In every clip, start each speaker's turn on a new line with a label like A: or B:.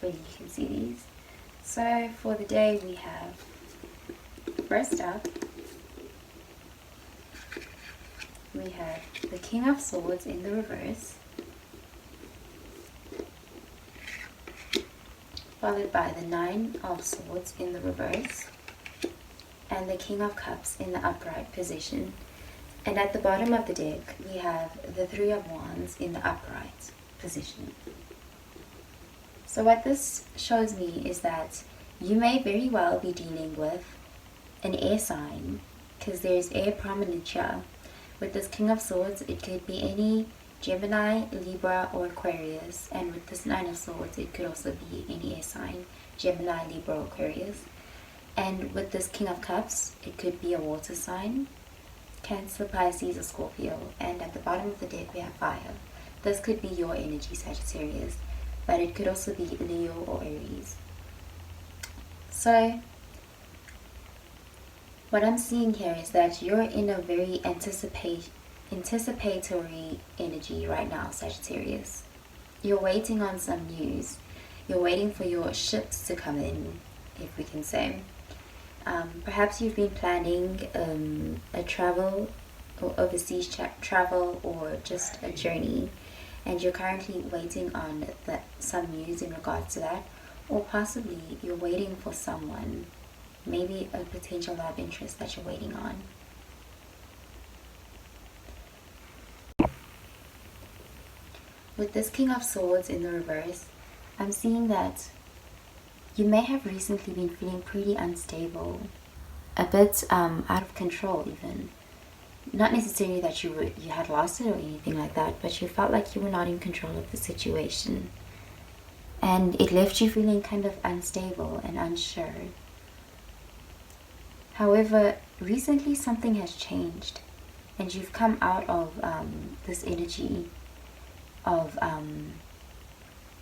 A: hopefully you can see these. So for the day we have, first up, we have the King of Swords in the reverse, followed by the Nine of Swords in the reverse, and the King of Cups in the upright position. And at the bottom of the deck, we have the Three of Wands in the upright position. So what this shows me is that you may very well be dealing with an air sign, because there's air prominent here. With this King of Swords, it could be any Gemini, Libra, or Aquarius. And with this Nine of Swords, it could also be any air sign, Gemini, Libra, or Aquarius. And with this King of Cups, it could be a water sign, Cancer, Pisces, or Scorpio. And at the bottom of the deck, we have fire. This could be your energy, Sagittarius, but it could also be Leo or Aries. So what I'm seeing here is that you're in a very anticipatory energy right now, Sagittarius. You're waiting on some news. You're waiting for your ships to come in, if we can say. Perhaps you've been planning a travel or overseas travel, or just a journey, and you're currently waiting on some news in regards to that. Or possibly you're waiting for someone, maybe a potential love interest that you're waiting on. With this King of Swords in the reverse, I'm seeing that you may have recently been feeling pretty unstable, a bit out of control even. Not necessarily that you had lost it or anything like that, but you felt like you were not in control of the situation. And it left you feeling kind of unstable and unsure. However, recently something has changed, and you've come out of this energy of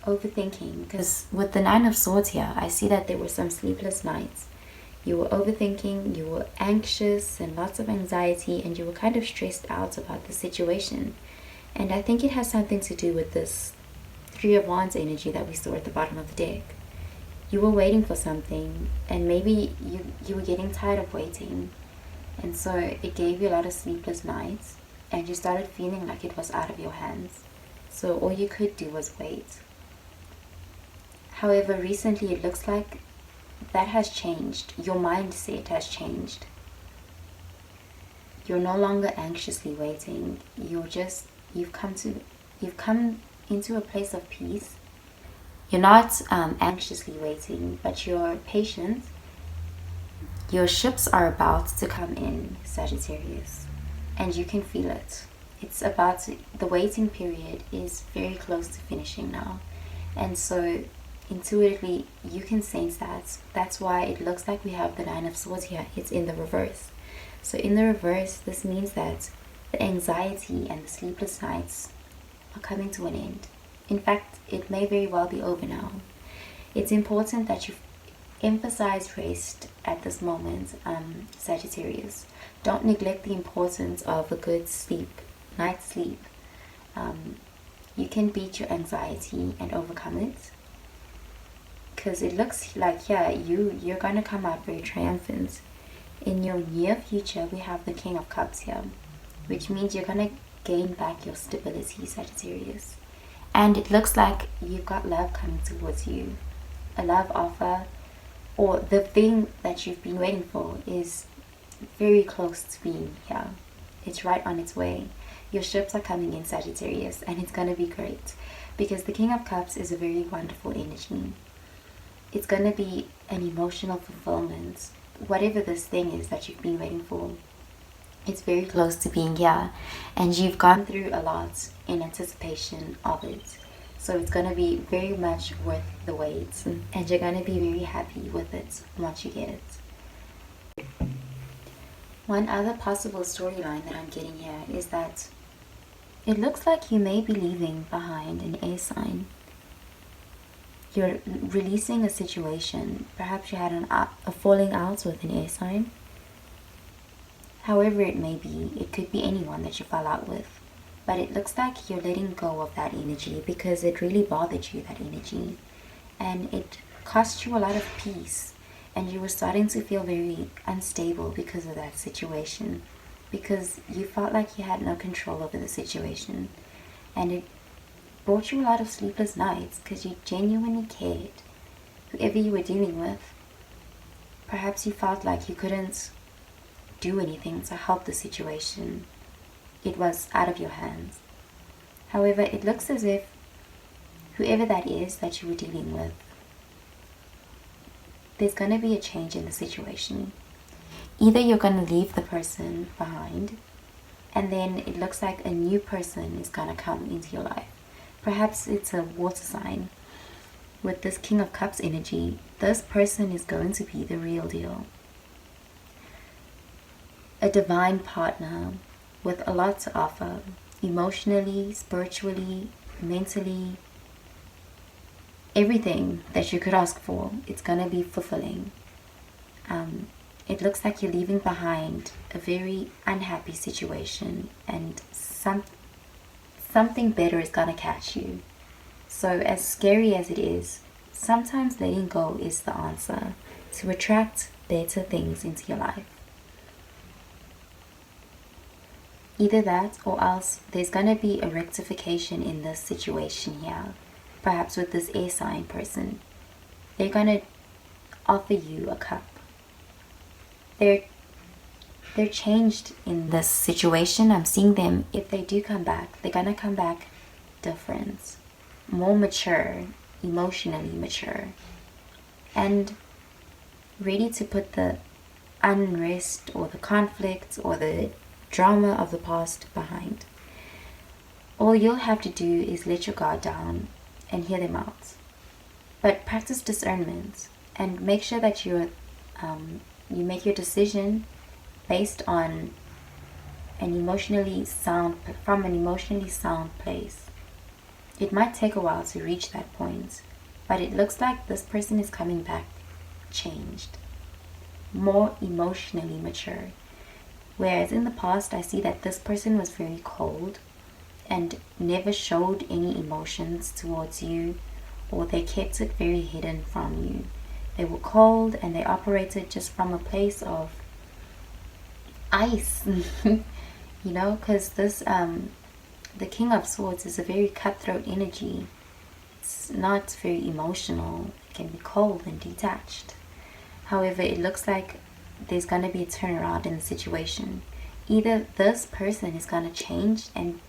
A: overthinking. Because with the Nine of Swords here, I see that there were some sleepless nights. You were overthinking, you were anxious and lots of anxiety, and you were kind of stressed out about the situation. And I think it has something to do with this Three of Wands energy that we saw at the bottom of the deck. You were waiting for something, and maybe you were getting tired of waiting, and so it gave you a lot of sleepless nights, and you started feeling like it was out of your hands. So all you could do was wait. However, recently it looks like that has changed. Your mindset has changed. You're no longer anxiously waiting. You've come into a place of peace. You're not anxiously waiting, but you're patient. Your ships are about to come in, Sagittarius, and you can feel it. The waiting period is very close to finishing now, and so intuitively you can sense that. That's why it looks like we have the Nine of Swords here. It's in the reverse. So in the reverse, this means that the anxiety and the sleepless nights are coming to an end. In fact, it may very well be over now. It's important that you emphasize rest at this moment, Sagittarius. Don't neglect the importance of a good night's sleep. You can beat your anxiety and overcome it, because it looks like, yeah, you're going to come out very triumphant. In your near future, we have the King of Cups here, which means you're going to gain back your stability, Sagittarius. And it looks like you've got love coming towards you. A love offer, or the thing that you've been waiting for, is very close to being here. It's right on its way. Your ships are coming in, Sagittarius, and it's going to be great, because the King of Cups is a very wonderful energy. It's going to be an emotional fulfillment. Whatever this thing is that you've been waiting for, it's very close to being here, and you've gone through a lot in anticipation of it. So it's going to be very much worth the wait, and you're going to be very happy with it once you get it. One other possible storyline that I'm getting here is that it looks like you may be leaving behind an air sign. You're releasing a situation. Perhaps you had a falling out with an air sign. However it may be, it could be anyone that you fell out with. But it looks like you're letting go of that energy, because it really bothered you, that energy. and it cost you a lot of peace, and you were starting to feel very unstable because of that situation, because you felt like you had no control over the situation, and it brought you a lot of sleepless nights because you genuinely cared. Whoever you were dealing with, perhaps you felt like you couldn't do anything to help the situation. It was out of your hands. However, it looks as if whoever that is that you were dealing with, there's going to be a change in the situation. Either you're going to leave the person behind, and then it looks like a new person is going to come into your life. Perhaps it's a water sign. With this King of Cups energy, this person is going to be the real deal. A divine partner with a lot to offer, emotionally, spiritually, mentally, everything that you could ask for, it's going to be fulfilling. It looks like you're leaving behind a very unhappy situation, and something better is going to catch you. So as scary as it is, sometimes letting go is the answer to attract better things into your life. Either that, or else there's going to be a rectification in this situation here. Perhaps with this air sign person, they're going to offer you a cup. They're changed in this situation. I'm seeing them, if they do come back, they're going to come back different, more mature, emotionally mature, and ready to put the unrest or the conflict or the drama of the past behind. All you'll have to do is let your guard down and hear them out. But practice discernment and make sure that you make your decision based on from an emotionally sound place. It might take a while to reach that point, but it looks like this person is coming back changed, more emotionally mature. Whereas in the past, I see that this person was very cold and never showed any emotions towards you, or they kept it very hidden from you. They were cold and they operated just from a place of ice, because this, the King of Swords is a very cutthroat energy. It's not very emotional. It can be cold and detached. However, it looks like there's going to be a turnaround in the situation. Either this person is going to change and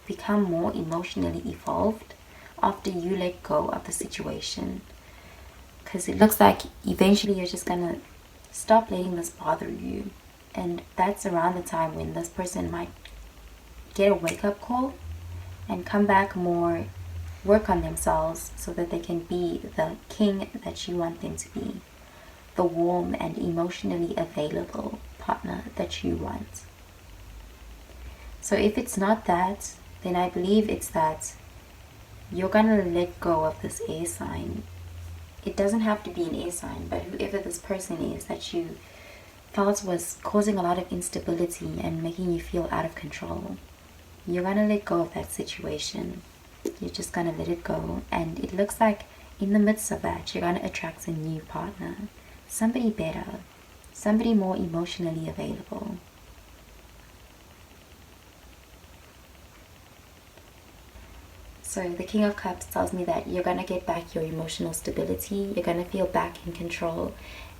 A: become more emotionally evolved after you let go of the situation, because it looks like eventually you're just going to stop letting this bother you, and that's around the time when this person might get a wake-up call and come back more, work on themselves so that they can be the king that you want them to be, the warm and emotionally available partner that you want. So if it's not that, then I believe it's that you're gonna let go of this air sign. It doesn't have to be an air sign, but whoever this person is that you felt was causing a lot of instability and making you feel out of control, you're gonna let go of that situation. You're just gonna let it go, and it looks like in the midst of that, you're gonna attract a new partner, somebody better, somebody more emotionally available. So the King of Cups tells me that you're going to get back your emotional stability, you're going to feel back in control,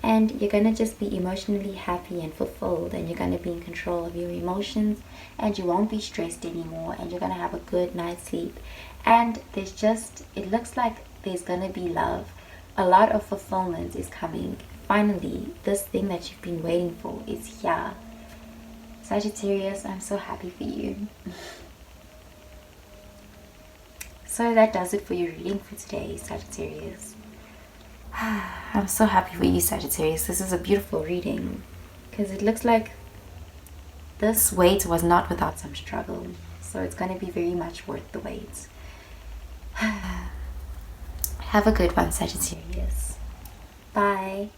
A: and you're going to just be emotionally happy and fulfilled, and you're going to be in control of your emotions, and you won't be stressed anymore, and you're going to have a good night's sleep. And it looks like there's going to be love. A lot of fulfillment is coming. Finally, this thing that you've been waiting for is here. Sagittarius, I'm so happy for you. So that does it for your reading for today, Sagittarius. I'm so happy for you, Sagittarius. This is a beautiful reading, because it looks like this wait was not without some struggle. So it's going to be very much worth the wait. Have a good one, Sagittarius. Bye.